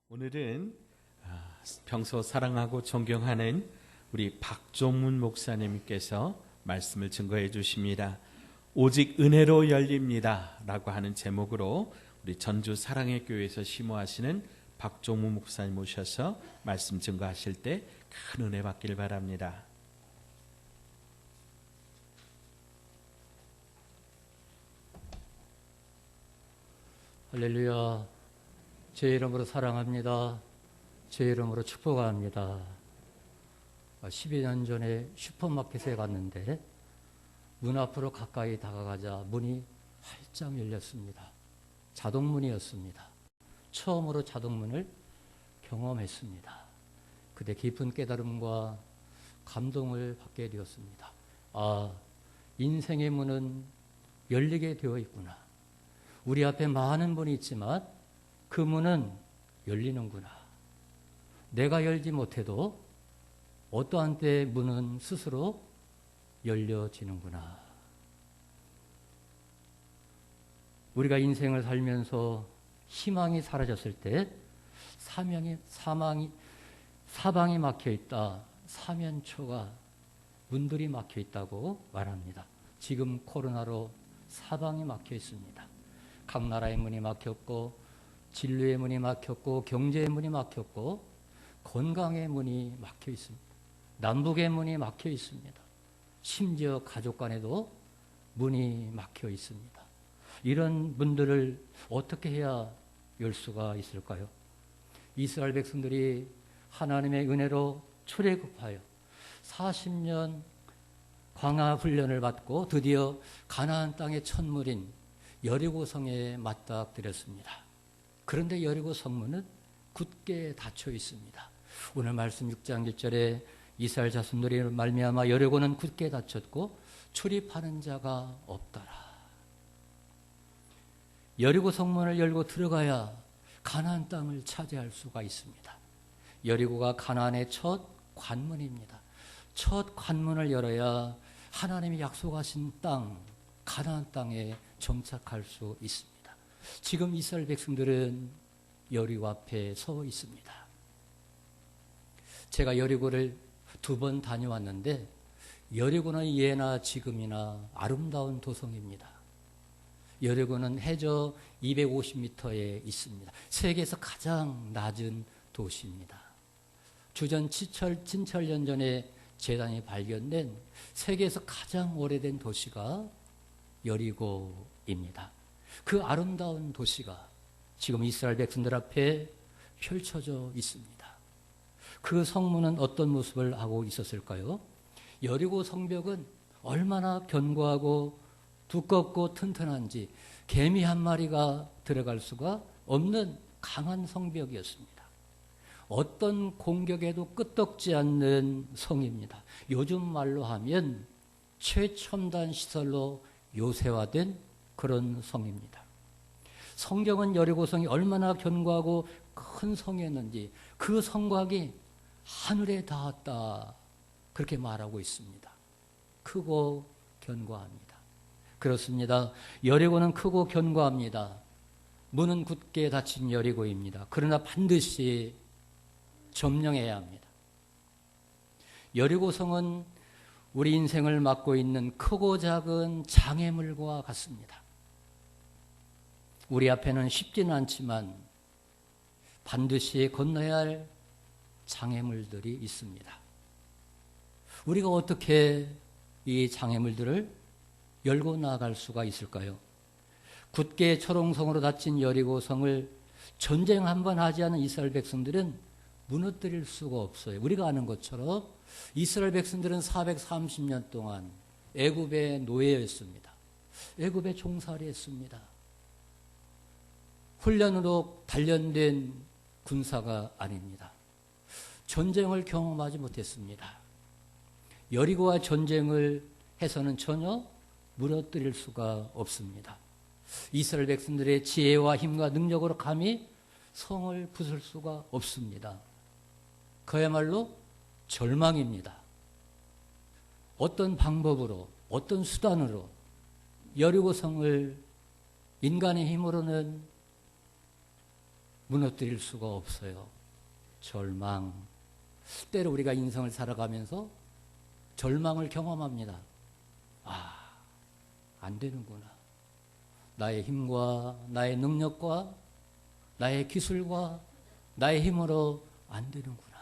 오늘은 평소 사랑하고 존경하는 우리 박종문 목사님께서 말씀을 증거해 주십니다. 오직 은혜로 열립니다 라고 하는 제목으로 우리 전주 사랑의 교회에서 심호하시는 박종문 목사님 모셔서 말씀 증거하실 때 큰 은혜 받길 바랍니다. 할렐루야. 제 이름으로 사랑합니다. 제 이름으로 축복합니다. 12년 전에 슈퍼마켓에 갔는데 문 앞으로 가까이 다가가자 문이 활짝 열렸습니다. 자동문이었습니다. 처음으로 자동문을 경험했습니다. 그때 깊은 깨달음과 감동을 받게 되었습니다. 인생의 문은 열리게 되어 있구나. 우리 앞에 많은 문이 있지만 그 문은 열리는구나. 내가 열지 못해도 어떠한 때 문은 스스로 열려지는구나. 우리가 인생을 살면서 희망이 사라졌을 때 사방이 막혀 있다. 사면초가 문들이 막혀 있다고 말합니다. 지금 코로나로 사방이 막혀 있습니다. 각 나라의 문이 막혔고 진료의 문이 막혔고 경제의 문이 막혔고 건강의 문이 막혀 있습니다. 남북의 문이 막혀 있습니다. 심지어 가족 간에도 문이 막혀 있습니다. 이런 문들을 어떻게 해야 열 수가 있을까요? 이스라엘 백성들이 하나님의 은혜로 출애굽하여 40년 광야 훈련을 받고 드디어 가나안 땅의 첫물인 여리고성에 맞닥뜨렸습니다. 그런데 여리고 성문은 굳게 닫혀 있습니다. 오늘 말씀 6장 1절에 이스라엘 자손들이 말미암아 여리고는 굳게 닫혔고 출입하는 자가 없더라. 여리고 성문을 열고 들어가야 가나안 땅을 차지할 수가 있습니다. 여리고가 가나안의 첫 관문입니다. 첫 관문을 열어야 하나님이 약속하신 땅, 가나안 땅에 정착할 수 있습니다. 지금 이스라엘 백성들은 여리고 앞에 서 있습니다. 제가 여리고를 2번 다녀왔는데 여리고는 예나 지금이나 아름다운 도성입니다. 여리고는 해저 250m에 있습니다. 세계에서 가장 낮은 도시입니다. 주전 진철년 전에 재단이 발견된 세계에서 가장 오래된 도시가 여리고입니다. 그 아름다운 도시가 지금 이스라엘 백성들 앞에 펼쳐져 있습니다. 그 성문은 어떤 모습을 하고 있었을까요? 여리고 성벽은 얼마나 견고하고 두껍고 튼튼한지 개미 한 마리가 들어갈 수가 없는 강한 성벽이었습니다. 어떤 공격에도 끄떡지 않는 성입니다. 요즘 말로 하면 최첨단 시설로 요새화된 그런 성입니다. 성경은 여리고성이 얼마나 견고하고 큰 성이었는지 그 성곽이 하늘에 닿았다 그렇게 말하고 있습니다. 크고 견고합니다. 그렇습니다. 여리고는 크고 견고합니다. 문은 굳게 닫힌 여리고입니다. 그러나 반드시 점령해야 합니다. 여리고성은 우리 인생을 맡고 있는 크고 작은 장애물과 같습니다. 우리 앞에는 쉽지는 않지만 반드시 건너야 할 장애물들이 있습니다. 우리가 어떻게 이 장애물들을 열고 나아갈 수가 있을까요? 굳게 초롱성으로 닫힌 여리고성을 전쟁 한 번 하지 않은 이스라엘 백성들은 무너뜨릴 수가 없어요. 우리가 아는 것처럼 이스라엘 백성들은 430년 동안 애굽의 노예였습니다. 애굽에 종살이 했습니다. 훈련으로 단련된 군사가 아닙니다. 전쟁을 경험하지 못했습니다. 여리고와 전쟁을 해서는 전혀 무너뜨릴 수가 없습니다. 이스라엘 백성들의 지혜와 힘과 능력으로 감히 성을 부술 수가 없습니다. 그야말로 절망입니다. 어떤 방법으로, 어떤 수단으로 여리고성을 인간의 힘으로는 무너뜨릴 수가 없어요. 절망. 때로 우리가 인생을 살아가면서 절망을 경험합니다. 안 되는구나. 나의 힘과 나의 능력과 나의 기술과 나의 힘으로 안 되는구나.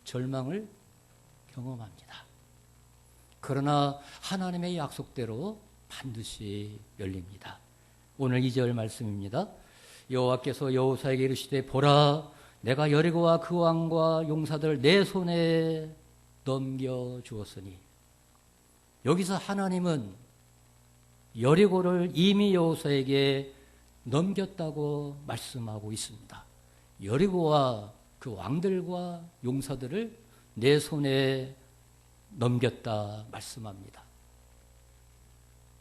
절망을 경험합니다. 그러나 하나님의 약속대로 반드시 열립니다. 오늘 2절 말씀입니다. 여호와께서 여호사에게 이르시되 보라 내가 여리고와 그 왕과 용사들 내 손에 넘겨주었으니, 여기서 하나님은 여리고를 이미 여호사에게 넘겼다고 말씀하고 있습니다. 여리고와 그 왕들과 용사들을 내 손에 넘겼다 말씀합니다.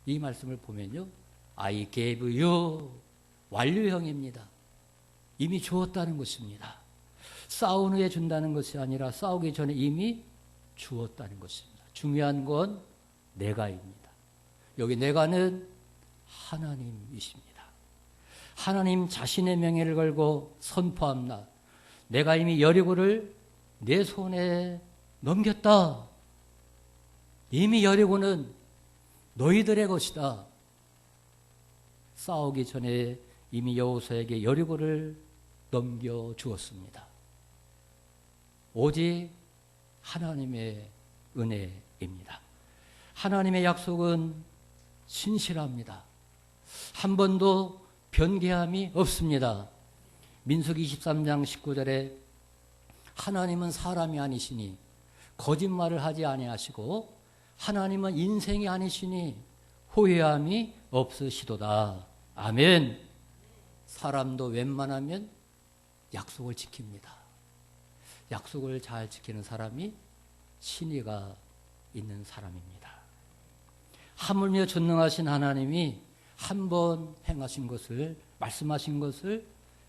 이 말씀을 보면요, I gave you 완료형입니다. 이미 주었다는 것입니다. 싸운 후에 준다는 것이 아니라 싸우기 전에 이미 주었다는 것입니다. 중요한 건 내가입니다. 여기 내가는 하나님이십니다. 하나님 자신의 명예를 걸고 선포합니다. 내가 이미 여리고를 내 손에 넘겼다. 이미 여리고는 너희들의 것이다. 싸우기 전에 이미 여호사에게 여리고를 넘겨주었습니다. 오직 하나님의 은혜입니다. 하나님의 약속은 신실합니다. 한 번도 변개함이 없습니다. 민수기 23장 19절에 하나님은 사람이 아니시니 거짓말을 하지 아니하시고 하나님은 인생이 아니시니 후회함이 없으시도다. 아멘. 사람도 웬만하면 약속을 지킵니다. 약속을 잘 지키는 사람이 신의가 있는 사람입니다. 하물며 전능하신 하나님이 한 번 행하신 것을, 말씀하신 것을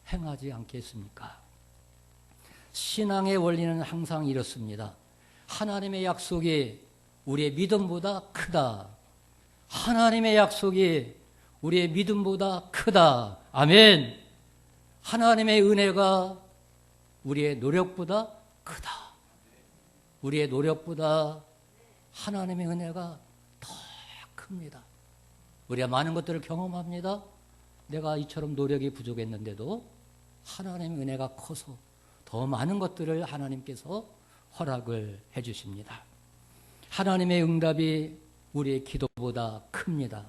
행하지 않겠습니까? 신앙의 원리는 항상 이렇습니다. 하나님의 약속이 우리의 믿음보다 크다. 하나님의 약속이 우리의 믿음보다 크다. 아멘. 하나님의 은혜가 우리의 노력보다 크다. 우리의 노력보다 하나님의 은혜가 더 큽니다. 우리가 많은 것들을 경험합니다. 내가 이처럼 노력이 부족했는데도 하나님의 은혜가 커서 더 많은 것들을 하나님께서 허락을 해 주십니다. 하나님의 응답이 우리의 기도보다 큽니다.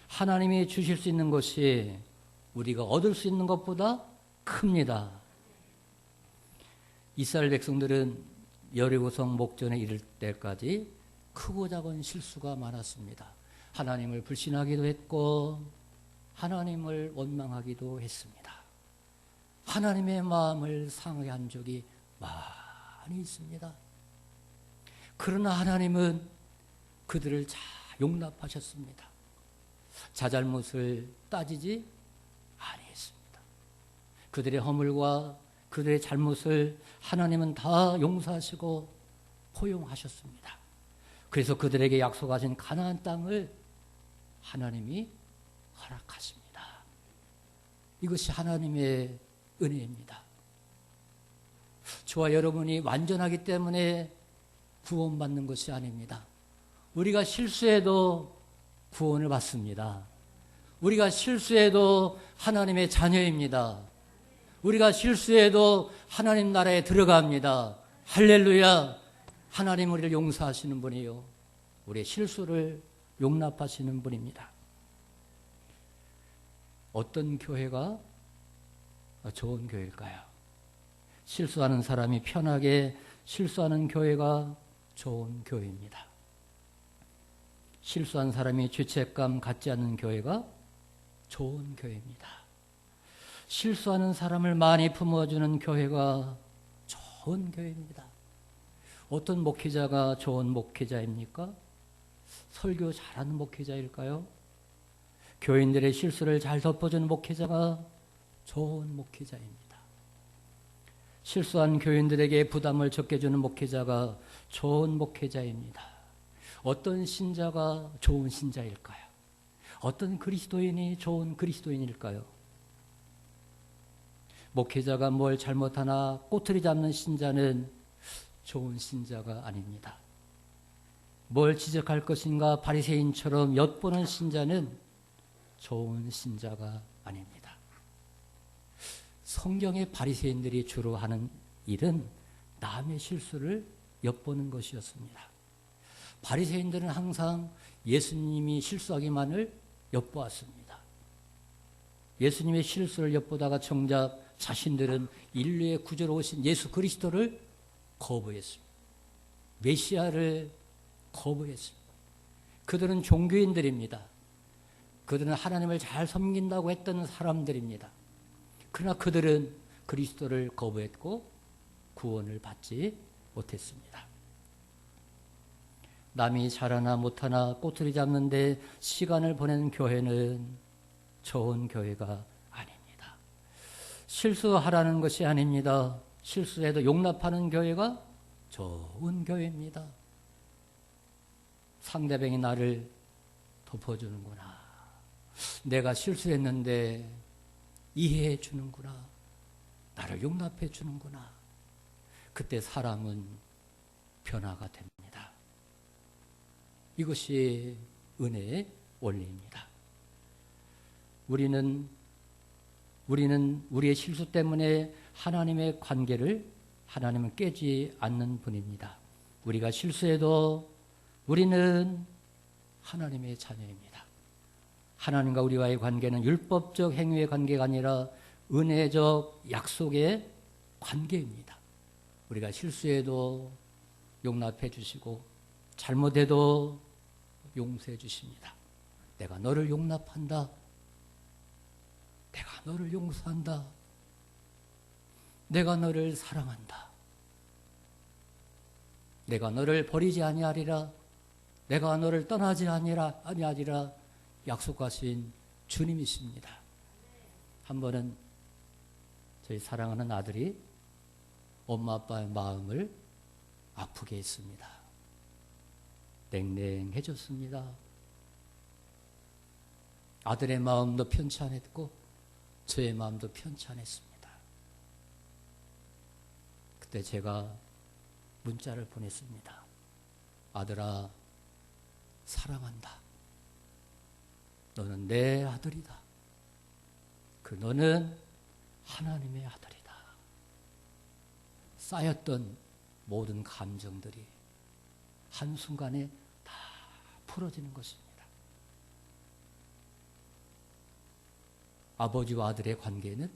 하나님이 주실 수 있는 것이 우리가 얻을 수 있는 것보다 큽니다. 이스라엘 백성들은 여리고성 목전에 이를 때까지 크고 작은 실수가 많았습니다. 하나님을 불신하기도 했고 하나님을 원망하기도 했습니다. 하나님의 마음을 상하게 적이 많이 있습니다. 그러나 하나님은 그들을 잘 용납하셨습니다. 자잘못을 따지지 아니했습니다. 그들의 허물과 그들의 잘못을 하나님은 다 용서하시고 포용하셨습니다. 그래서 그들에게 약속하신 가나안 땅을 하나님이 허락하십니다. 이것이 하나님의 은혜입니다. 저와 여러분이 완전하기 때문에 구원받는 것이 아닙니다. 우리가 실수해도 구원을 받습니다. 우리가 실수해도 하나님의 자녀입니다. 우리가 실수해도 하나님 나라에 들어갑니다. 할렐루야. 하나님 우리를 용서하시는 분이요, 우리의 실수를 용납하시는 분입니다. 어떤 교회가 좋은 교회일까요? 실수하는 사람이 편하게 실수하는 교회가 좋은 교회입니다. 실수한 사람이 죄책감 갖지 않는 교회가 좋은 교회입니다. 실수하는 사람을 많이 품어주는 교회가 좋은 교회입니다. 어떤 목회자가 좋은 목회자입니까? 설교 잘하는 목회자일까요? 교인들의 실수를 잘 덮어주는 목회자가 좋은 목회자입니다. 실수한 교인들에게 부담을 적게 주는 목회자가 좋은 목회자입니다. 어떤 신자가 좋은 신자일까요? 어떤 그리스도인이 좋은 그리스도인일까요? 목회자가 뭘 잘못하나 꼬투리 잡는 신자는 좋은 신자가 아닙니다. 뭘 지적할 것인가 바리새인처럼 엿보는 신자는 좋은 신자가 아닙니다. 성경의 바리새인들이 주로 하는 일은 남의 실수를 엿보는 것이었습니다. 바리새인들은 항상 예수님이 실수하기만을 엿보았습니다. 예수님의 실수를 엿보다가 정작 자신들은 인류의 구주로 오신 예수 그리스도를 거부했습니다. 메시아를 거부했습니다. 그들은 종교인들입니다. 그들은 하나님을 잘 섬긴다고 했던 사람들입니다. 그러나 그들은 그리스도를 거부했고 구원을 받지 못했습니다. 남이 잘하나 못하나 꼬투리 잡는데 시간을 보내는 교회는 좋은 교회가 아닙니다. 실수하라는 것이 아닙니다. 실수해도 용납하는 교회가 좋은 교회입니다. 상대방이 나를 덮어주는구나. 내가 실수했는데 이해해 주는구나. 나를 용납해 주는구나. 그때 사람은 변화가 됩니다. 이것이 은혜의 원리입니다. 우리는 우리의 실수 때문에 하나님의 관계를 하나님은 깨지 않는 분입니다. 우리가 실수해도 우리는 하나님의 자녀입니다. 하나님과 우리와의 관계는 율법적 행위의 관계가 아니라 은혜적 약속의 관계입니다. 우리가 실수해도 용납해 주시고 잘못해도 용서해 주십니다. 내가 너를 용납한다. 내가 너를 용서한다. 내가 너를 사랑한다. 내가 너를 버리지 아니하리라. 내가 너를 떠나지 아니하리라 약속하신 주님이십니다. 한 번은 저희 사랑하는 아들이 엄마 아빠의 마음을 아프게 했습니다. 냉랭해졌습니다. 아들의 마음도 편찮았고 저의 마음도 편찮았습니다. 그때 제가 문자를 보냈습니다. 아들아, 사랑한다. 너는 내 아들이다. 그 너는 하나님의 아들이다. 쌓였던 모든 감정들이 한순간에 다 풀어지는 것입니다. 아버지와 아들의 관계는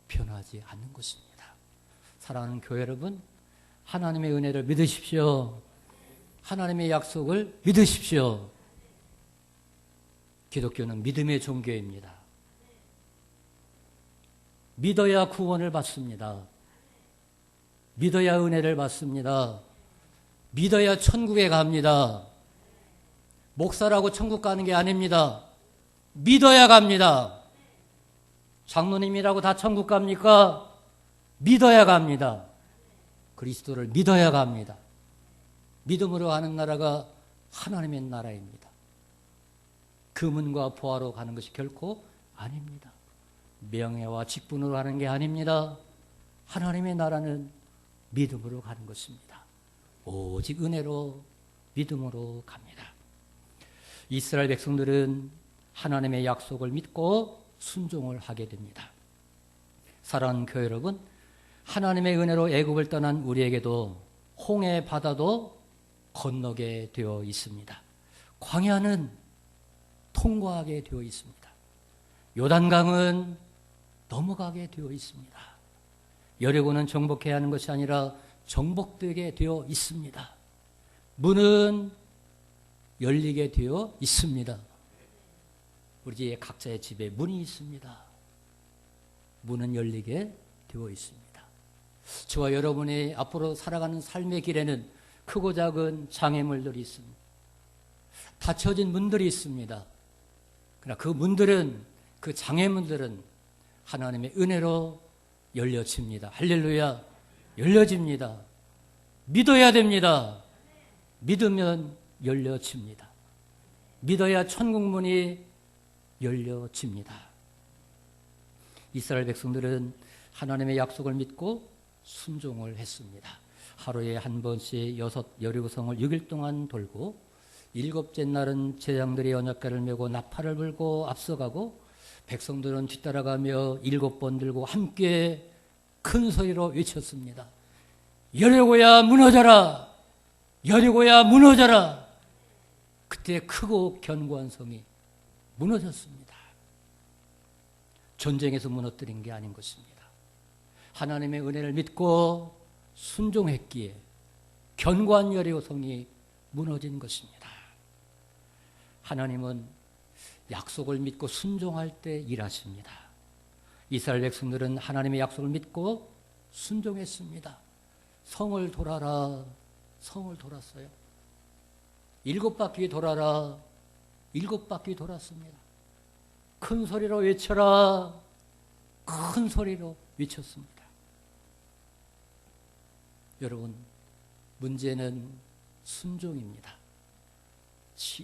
변하지 않는 것입니다. 사랑하는 교회 여러분, 하나님의 은혜를 믿으십시오. 하나님의 약속을 믿으십시오. 기독교는 믿음의 종교입니다. 믿어야 구원을 받습니다. 믿어야 은혜를 받습니다. 믿어야 천국에 갑니다. 목사라고 천국 가는 게 아닙니다. 믿어야 갑니다. 장로님이라고 다 천국 갑니까? 믿어야 갑니다. 그리스도를 믿어야 갑니다. 믿음으로 가는 나라가 하나님의 나라입니다. 금은과 보화로 가는 것이 결코 아닙니다. 명예와 직분으로 가는 게 아닙니다. 하나님의 나라는 믿음으로 가는 것입니다. 오직 은혜로 믿음으로 갑니다. 이스라엘 백성들은 하나님의 약속을 믿고 순종을 하게 됩니다. 사랑하는 교회 여러분, 하나님의 은혜로 애굽을 떠난 우리에게도 홍해 바다도 건너게 되어 있습니다. 광야는 통과하게 되어 있습니다. 요단강은 넘어가게 되어 있습니다. 여리고는 정복해야 하는 것이 아니라 정복되게 되어 있습니다. 문은 열리게 되어 있습니다. 우리 집에 각자의 집에 문이 있습니다. 문은 열리게 되어 있습니다. 저와 여러분이 앞으로 살아가는 삶의 길에는 크고 작은 장애물들이 있습니다. 닫혀진 문들이 있습니다. 그러나 그 문들은, 그 장애물들은 하나님의 은혜로 열려집니다. 할렐루야. 열려집니다. 믿어야 됩니다. 믿으면 열려집니다. 믿어야 천국문이 열려집니다. 이스라엘 백성들은 하나님의 약속을 믿고 순종을 했습니다. 하루에 한 번씩 여리고성을 6일 동안 돌고 일곱째 날은 제장들이 언약궤를 메고 나팔을 불고 앞서가고 백성들은 뒤따라가며 7번 들고 함께 큰 소리로 외쳤습니다. 여리고야 무너져라! 여리고야 무너져라! 그때 크고 견고한 성이 무너졌습니다. 전쟁에서 무너뜨린 게 아닌 것입니다. 하나님의 은혜를 믿고 순종했기에 견고한 여리고성이 무너진 것입니다. 하나님은 약속을 믿고 순종할 때 일하십니다. 이스라엘 백성들은 하나님의 약속을 믿고 순종했습니다. 성을 돌아라. 성을 돌았어요. 7바퀴 돌아라. 7바퀴 돌았습니다. 큰 소리로 외쳐라. 큰 소리로 외쳤습니다. 여러분, 문제는 순종입니다.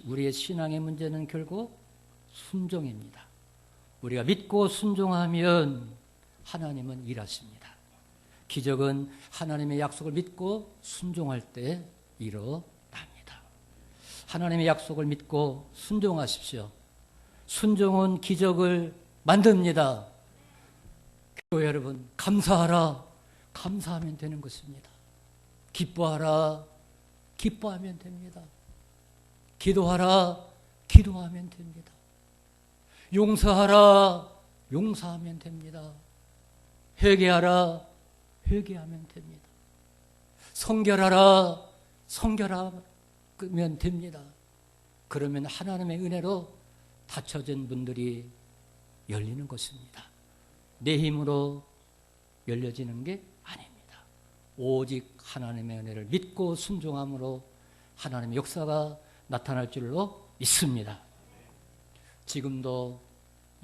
우리의 신앙의 문제는 결국 순종입니다. 우리가 믿고 순종하면 하나님은 일하십니다. 기적은 하나님의 약속을 믿고 순종할 때 일어납니다. 하나님의 약속을 믿고 순종하십시오. 순종은 기적을 만듭니다. 교회 여러분, 감사하라. 감사하면 되는 것입니다. 기뻐하라. 기뻐하면 됩니다. 기도하라. 기도하면 됩니다. 용서하라. 용서하면 됩니다. 회개하라. 회개하면 됩니다. 성결하라. 성결하면 됩니다. 그러면 하나님의 은혜로 닫혀진 분들이 열리는 것입니다. 내 힘으로 열려지는 게 아닙니다. 오직 하나님의 은혜를 믿고 순종함으로 하나님의 역사가 나타날 줄로 믿습니다. 지금도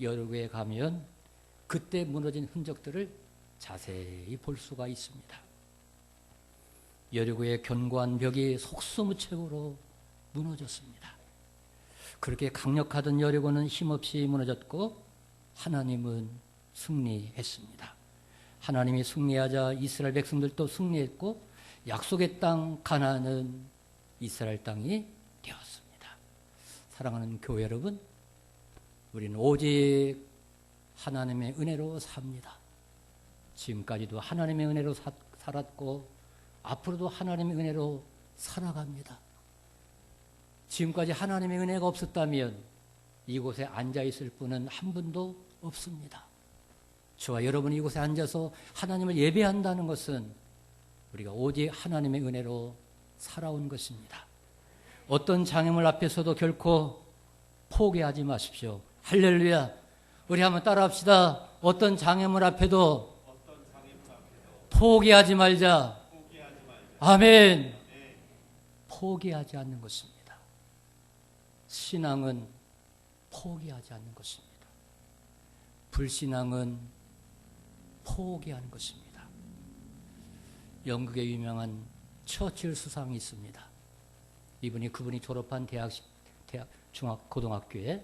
여리고에 가면 그때 무너진 흔적들을 자세히 볼 수가 있습니다. 여리고의 견고한 벽이 속수무책으로 무너졌습니다. 그렇게 강력하던 여리고는 힘없이 무너졌고 하나님은 승리했습니다. 하나님이 승리하자 이스라엘 백성들도 승리했고 약속의 땅 가나안은 이스라엘 땅이 되었습니다. 사랑하는 교회 여러분, 우리는 오직 하나님의 은혜로 삽니다. 지금까지도 하나님의 은혜로 살았고 앞으로도 하나님의 은혜로 살아갑니다. 지금까지 하나님의 은혜가 없었다면 이곳에 앉아있을 분은 한 분도 없습니다. 저와 여러분이 이곳에 앉아서 하나님을 예배한다는 것은 우리가 오직 하나님의 은혜로 살아온 것입니다. 어떤 장애물 앞에서도 결코 포기하지 마십시오. 할렐루야. 우리 한번 따라합시다. 어떤 장애물 앞에도 포기하지 말자. 아멘. 포기하지 않는 것입니다. 신앙은 포기하지 않는 것입니다. 불신앙은 포기하는 것입니다. 영국의 유명한 처칠 수상이 있습니다. 그분이 졸업한 고등학교에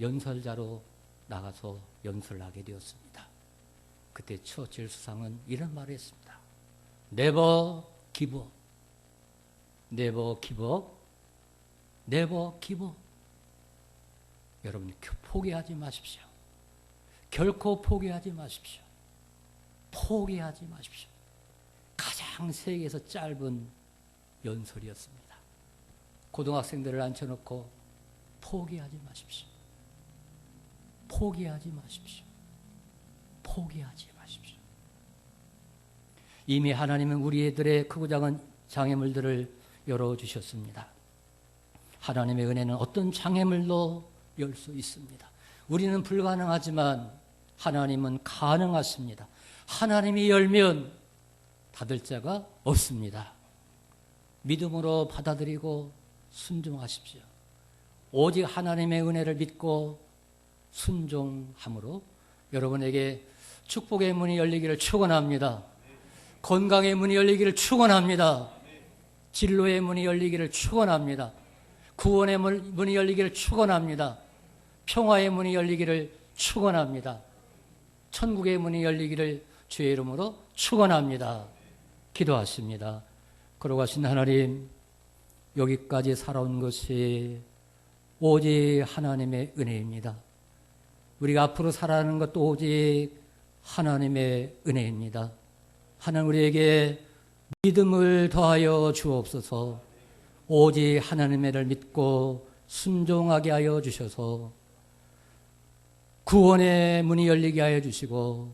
연설자로 나가서 연설을 하게 되었습니다. 그때 처칠 수상은 이런 말을 했습니다. Never give up. Never give up. Never give up. 여러분, 포기하지 마십시오. 결코 포기하지 마십시오. 포기하지 마십시오. 가장 세계에서 짧은 연설이었습니다. 고등학생들을 앉혀놓고 포기하지 마십시오. 포기하지 마십시오. 포기하지 마십시오. 이미 하나님은 우리들의 크고 작은 장애물들을 열어주셨습니다. 하나님의 은혜는 어떤 장애물도 열 수 있습니다. 우리는 불가능하지만 하나님은 가능하십니다. 하나님이 열면 닫을 자가 없습니다. 믿음으로 받아들이고 순종하십시오. 오직 하나님의 은혜를 믿고 순종함으로 여러분에게 축복의 문이 열리기를 축원합니다. 건강의 문이 열리기를 축원합니다. 진로의 문이 열리기를 축원합니다. 구원의 문이 열리기를 축원합니다. 평화의 문이 열리기를 축원합니다. 천국의 문이 열리기를 주의 이름으로 축원합니다. 기도하십니다. 걸어가신 하나님, 여기까지 살아온 것이 오직 하나님의 은혜입니다. 우리가 앞으로 살아가는 것도 오직 하나님의 은혜입니다. 하나님, 우리에게 믿음을 더하여 주옵소서. 오직 하나님의 를 믿고 순종하게 하여 주셔서 구원의 문이 열리게 하여 주시고,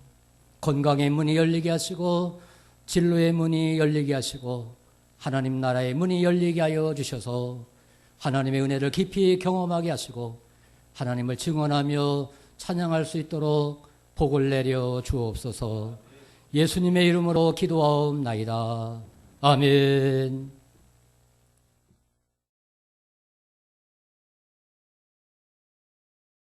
건강의 문이 열리게 하시고, 진로의 문이 열리게 하시고, 하나님 나라의 문이 열리게 하여 주셔서 하나님의 은혜를 깊이 경험하게 하시고 하나님을 증언하며 찬양할 수 있도록 복을 내려 주옵소서. 예수님의 이름으로 기도하옵나이다. 아멘.